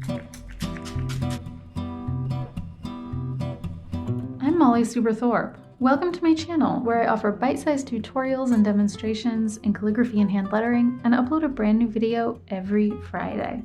I'm Molly Superthorpe. Welcome to my channel, where I offer bite-sized tutorials and demonstrations in calligraphy and hand lettering, and upload a brand new video every Friday.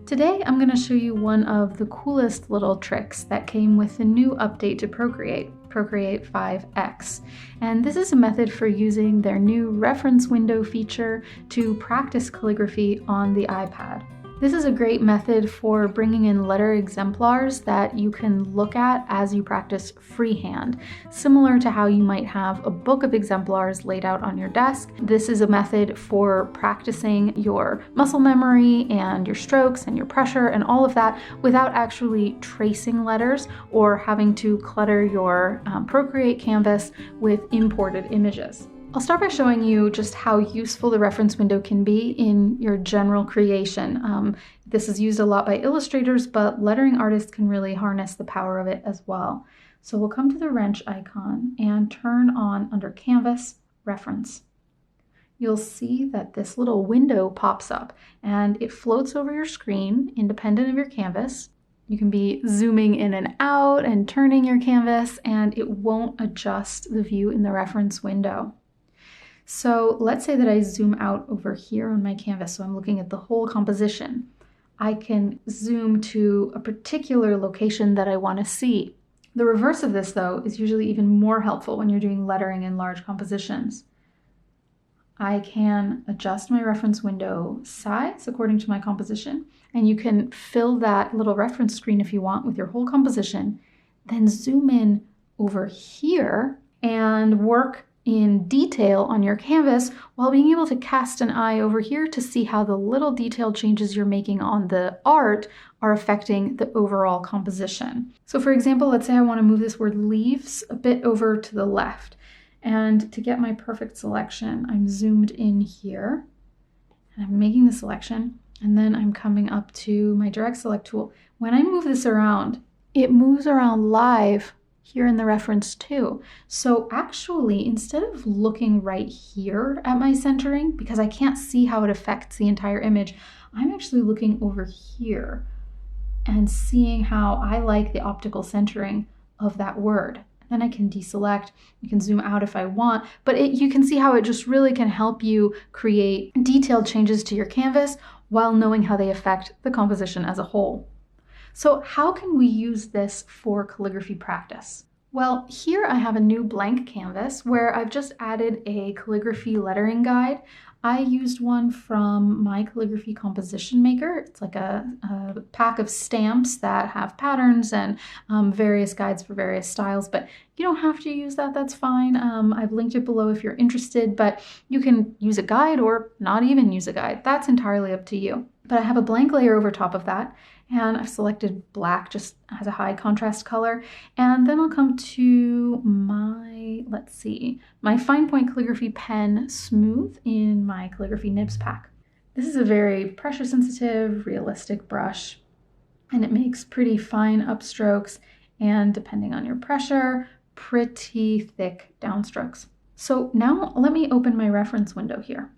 Today I'm going to show you one of the coolest little tricks that came with the new update to Procreate, Procreate 5X. And this is a method for using their new reference window feature to practice calligraphy on the iPad. This is a great method for bringing in letter exemplars that you can look at as you practice freehand. Similar to how you might have a book of exemplars laid out on your desk, this is a method for practicing your muscle memory and your strokes and your pressure and all of that without actually tracing letters or having to clutter your Procreate canvas with imported images. I'll start by showing you just how useful the reference window can be in your general creation. This is used a lot by illustrators, but lettering artists can really harness the power of it as well. So we'll come to the wrench icon and turn on under Canvas, Reference. You'll see that this little window pops up and it floats over your screen independent of your canvas. You can be zooming in and out and turning your canvas, and it won't adjust the view in the reference window. So let's say that I zoom out over here on my canvas, so I'm looking at the whole composition. I can zoom to a particular location that I want to see. The reverse of this, though, is usually even more helpful when you're doing lettering in large compositions. I can adjust my reference window size according to my composition, and you can fill that little reference screen if you want with your whole composition, then zoom in over here and work in detail on your canvas while being able to cast an eye over here to see how the little detail changes you're making on the art are affecting the overall composition. So for example, let's say I want to move this word leaves a bit over to the left. And to get my perfect selection, I'm zoomed in here and I'm making the selection, and then I'm coming up to my direct select tool. When I move this around, it moves around live here in the reference too. So actually, instead of looking right here at my centering, because I can't see how it affects the entire image, I'm actually looking over here and seeing how I like the optical centering of that word. Then I can deselect, you can zoom out if I want, but you can see how it just really can help you create detailed changes to your canvas while knowing how they affect the composition as a whole. So how can we use this for calligraphy practice? Well, here I have a new blank canvas where I've just added a calligraphy lettering guide. I used one from my calligraphy composition maker. It's like a pack of stamps that have patterns and various guides for various styles, but you don't have to use that, that's fine. I've linked it below if you're interested, but you can use a guide or not even use a guide. That's entirely up to you. But I have a blank layer over top of that, and I've selected black just as a high contrast color. And then I'll come to my, let's see, my fine point calligraphy pen smooth in my calligraphy nibs pack. This is a very pressure sensitive, realistic brush, and it makes pretty fine upstrokes and, depending on your pressure, pretty thick downstrokes. So now let me open my reference window here.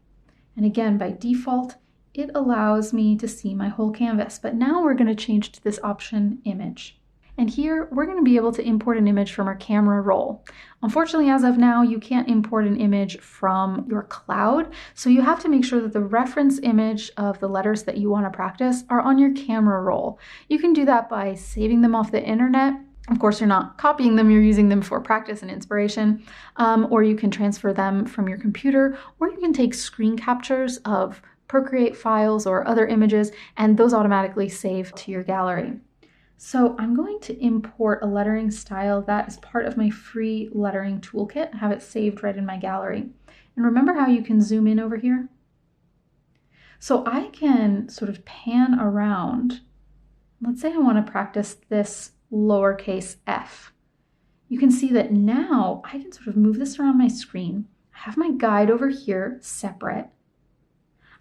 And again, by default, it allows me to see my whole canvas, but now we're going to change to this option image. And here we're going to be able to import an image from our camera roll. Unfortunately, as of now, you can't import an image from your cloud, so you have to make sure that the reference image of the letters that you want to practice are on your camera roll. You can do that by saving them off the internet. Of course, you're not copying them, you're using them for practice and inspiration, or you can transfer them from your computer, or you can take screen captures of Procreate files or other images, and those automatically save to your gallery. So I'm going to import a lettering style that is part of my free lettering toolkit. I have it saved right in my gallery. And remember how you can zoom in over here? So I can sort of pan around. Let's say I want to practice this lowercase f. You can see that now I can sort of move this around my screen. I have my guide over here separate.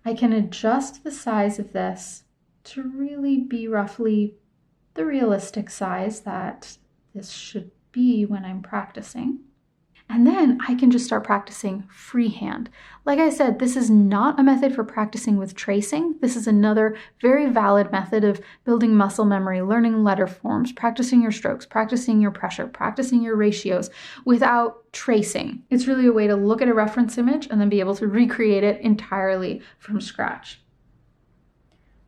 I can adjust the size of this to really be roughly the realistic size that this should be when I'm practicing. And then I can just start practicing freehand. Like I said, this is not a method for practicing with tracing. This is another very valid method of building muscle memory, learning letter forms, practicing your strokes, practicing your pressure, practicing your ratios without tracing. It's really a way to look at a reference image and then be able to recreate it entirely from scratch.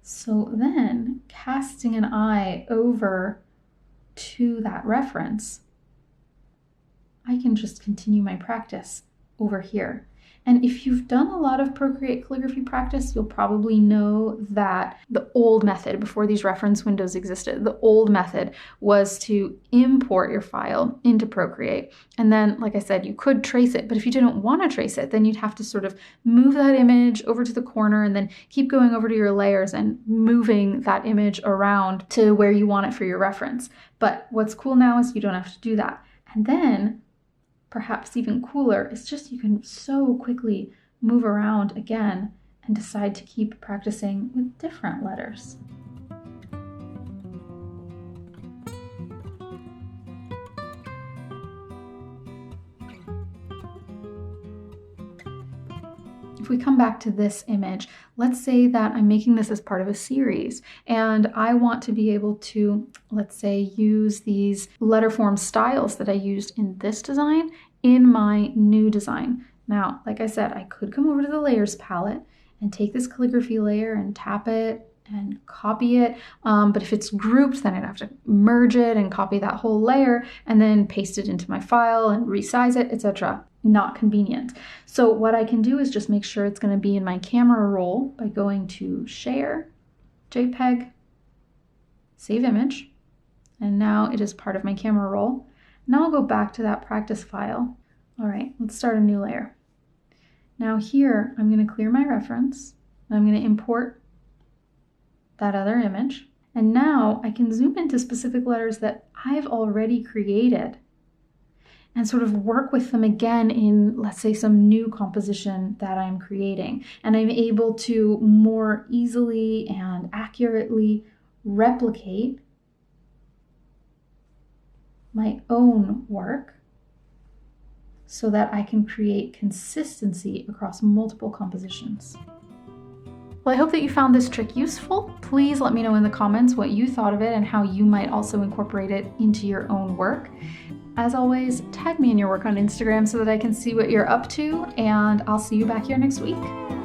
So then, casting an eye over to that reference, I can just continue my practice over here. And if you've done a lot of Procreate calligraphy practice, you'll probably know that the old method, before these reference windows existed, the old method was to import your file into Procreate. And then, like I said, you could trace it, but if you didn't want to trace it, then you'd have to sort of move that image over to the corner and then keep going over to your layers and moving that image around to where you want it for your reference. But what's cool now is you don't have to do that. And then, perhaps even cooler, is just you can so quickly move around again and decide to keep practicing with different letters. If we come back to this image, let's say that I'm making this as part of a series and I want to be able to, let's say, use these letterform styles that I used in this design in my new design. Now, like I said, I could come over to the layers palette and take this calligraphy layer and tap it and copy it. But if it's grouped, then I'd have to merge it and copy that whole layer and then paste it into my file and resize it, etc. Not convenient. So what I can do is just make sure it's going to be in my camera roll by going to Share, JPEG, Save Image, and now it is part of my camera roll. Now I'll go back to that practice file. All right, let's start a new layer. Now here, I'm going to clear my reference, and I'm going to import that other image. And now I can zoom into specific letters that I've already created and sort of work with them again in, let's say, some new composition that I'm creating. And I'm able to more easily and accurately replicate my own work so that I can create consistency across multiple compositions. Well, I hope that you found this trick useful. Please let me know in the comments what you thought of it and how you might also incorporate it into your own work. As always, tag me in your work on Instagram so that I can see what you're up to, and I'll see you back here next week.